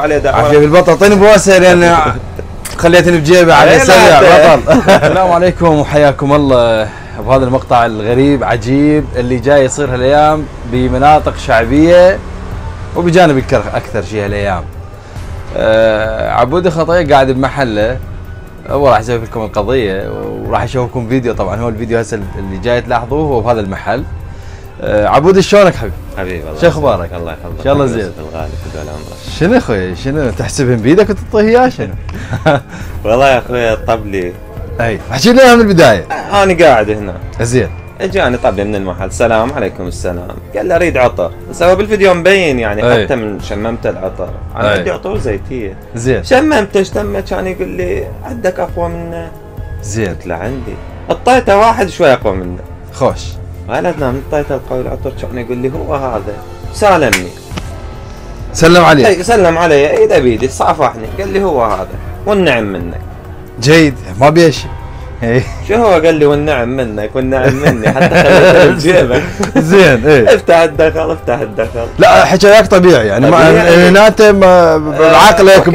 عليه دعوه. عافيه بالبطل، اعطيني بوسه لان خليتني بجيبه على سريع بطل. السلام عليكم وحياكم الله بهذا المقطع الغريب عجيب اللي جاي يصير هالايام بمناطق شعبيه وبجانب الكرخ اكثر شيء هالايام. عبود الخطية قاعد بمحله، هو راح يسوي لكم القضيه وراح يشوفكم فيديو. طبعا هو الفيديو هسه اللي جاي تلاحظوه هو بهذا المحل. عبود شلونك حبيبي؟ حبيبي والله. شو اخبارك؟ الله يحفظك. ان شاء الله زين. الغالي طول عمرك. شنو اخوي؟ شنو تحسبهم بيدك وتعطيه اياه شنو؟ والله يا اخوي طبلي. اي احكي لنا من البدايه. انا قاعد هنا. زين. اجاني طبلي من المحل، السلام عليكم السلام، قال لي اريد عطر، سوى بالفيديو مبين يعني أي. حتى من شممت العطر، انا عندي عطور زيتيه. زين. شممته اشتمت كان يقول لي عندك اقوى منه؟ زين. قلت له عندي، اعطيته واحد شوي اقوى منه. خوش. ولدنا من اعطيته القوي العطر كان يقول لي هو هذا، سالمني. سلم عليك. اي سلم علي ايده بيدي صافحني، قال لي هو هذا والنعم منك. جيد ما بيشي. شو هو قال لي والنعم منك والنعم مني، حتى خليته بجيبك. زين. ايه افتح الدخل افتح الدخل. لا حكاياك طبيعي يعني ما انت بعقلك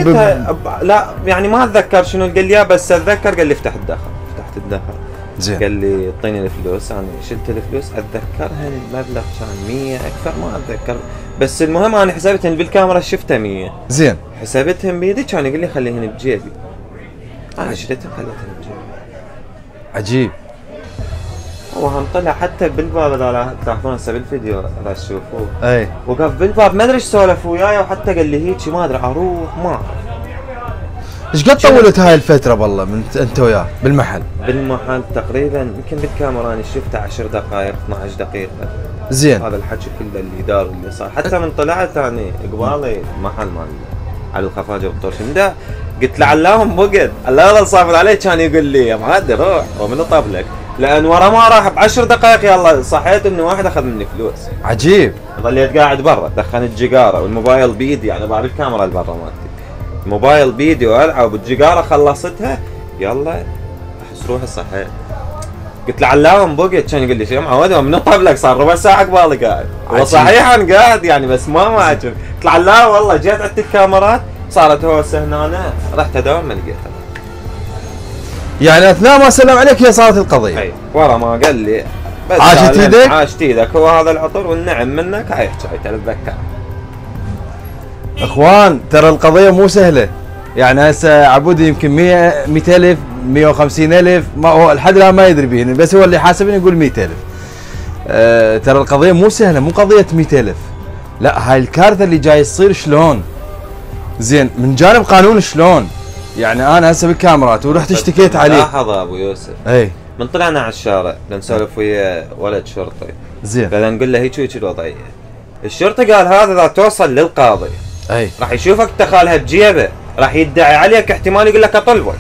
لا يعني ما اتذكر شنو قال لي، بس اتذكر قال لي افتح الدخل. فتحت الدخل. زين. قال لي اعطيني الفلوس، انا شلت الفلوس اتذكرها المبلغ كان 100 اكثر ما اتذكر، بس المهم انا حسبتهن بالكاميرا شفتها 100. زين. حسبتهم بيدي كان يقول لي خليهن بجيبي. انا شلتهم خليتهم بجيبي. عجيب. هو هم طلع حتى بالباب، اذا تلاحظون هسه بالفيديو اذا تشوفوه. اي. وقف بالباب ما ادري ايش سولف وياي، وحتى قال لي هيك ما ادري اروح ما اعرف. ايش قد طولت هاي الفترة والله من انت وياه بالمحل؟ بالمحل تقريبا يمكن بالكاميرا انا شفته 10 دقائق 12 دقيقة. زين. هذا الحكي كله اللي دار اللي صار، حتى من طلعت انا قبالي محل مال على الخفاجة والطرشم ده، قلت لعلاهم بقد، الله يظل صابر عليه، كان يقول لي يا معدي روح ومن طبلك، لان ورا ما راح ب10 دقائق يلا صحيت انه واحد اخذ مني فلوس. عجيب. ظليت قاعد برا، دخلت جيجاره والموبايل بيدي، يعني بعد الكاميرا اللي برا مالتي، الموبايل بيدي والعب والجيجاره خلصتها، يلا احس روحي صحيت. قلت لعلاهم بقيت، كان يقول لي شو معود من طبلك صار ربع ساعه قبالي قاعد. هو صحيح انا قاعد يعني بس ما عجب. قلت لعلا والله جيت عند الكاميرات صارت هوسه هنا، رحت ادور ما لقيتها. يعني اثناء ما سلم عليك هي صارت القضيه. اي ورا ما قال لي بس عاشت ايدك؟ عاشت ايدك، هو هذا العطر والنعم منك، هاي حكايته اتذكر. اخوان ترى القضيه مو سهله، يعني هسه عبود يمكن 100,000 150,000 ما هو لحد الان ما يدري بيه، بس هو اللي حاسبني يقول 100,000. ترى القضيه مو سهله، مو قضيه 100,000، لا هاي الكارثه اللي جاي تصير شلون؟ زين من جانب قانون شلون؟ يعني انا هسه بالكاميرات ورحت اشتكيت عليه. لاحظ ابو يوسف. اي. من طلعنا على الشارع نسولف ويا ولد شرطي. زين. بدنا نقول له هيك الوضعيه. الشرطي قال هذا اذا توصل للقاضي اي راح يشوفك تخالها بجيبه، راح يدعي عليك، احتمال يقول لك اطلبك.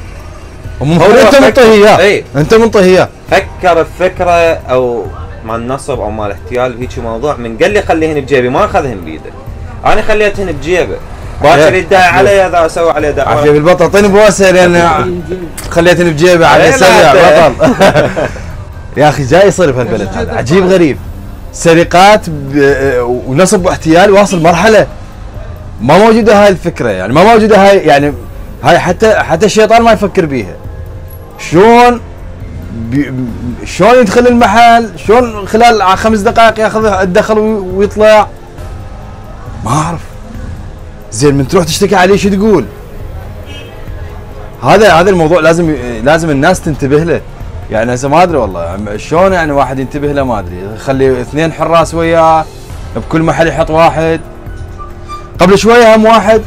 انت منطيه اياه. اي انت منطيه اياه. فكر بفكره او مال نصب او مال احتيال بهيك موضوع، من قال لي خليهن بجيبي ما اخذهن بيده. انا خليتهن بجيبه. باكر يدعي علي اذا اسوي عليه دعوه. عافيه بالبطل، اعطيني بوسه لان خليتني بجيبه على سريع بطل. يا اخي جاي يصير بهالبلد هذا عجيب غريب، سرقات ونصب واحتيال واصل مرحله ما موجوده هاي الفكره، يعني ما موجوده هاي، يعني هاي حتى الشيطان ما يفكر بيها. شلون شلون يدخل المحل، شلون خلال 5 دقائق ياخذ الدخل ويطلع، ما اعرف. زين من تروح تشتكي عليه شو تقول؟ هذا الموضوع لازم الناس تنتبه له، يعني هسه ما ادري والله شلون يعني واحد ينتبه له، ما ادري، يخلي 2 حراس وياه بكل محل يحط واحد. قبل شويه هم واحد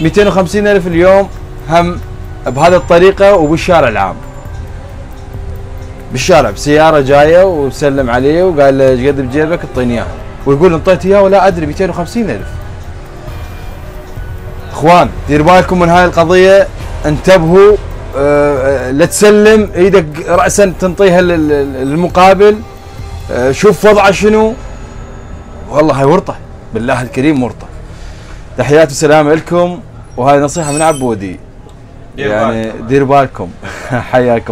250,000 اليوم هم بهذه الطريقه وبالشارع العام، بالشارع بسياره جايه وسلم عليه وقال له ايش قد بجيبك اعطيني اياه، ويقول انطيت اياه ولا ادري 250,000. اخوان دير بالكم من هاي القضيه، انتبهوا. لا تسلم ايدك راسا تنطيها للمقابل. شوف وضعه شنو، والله هاي ورطه، بالله الكريم ورطه. تحياتي وسلامه لكم، وهاي نصيحه من عبودي، يعني دير بالكم. حياكم.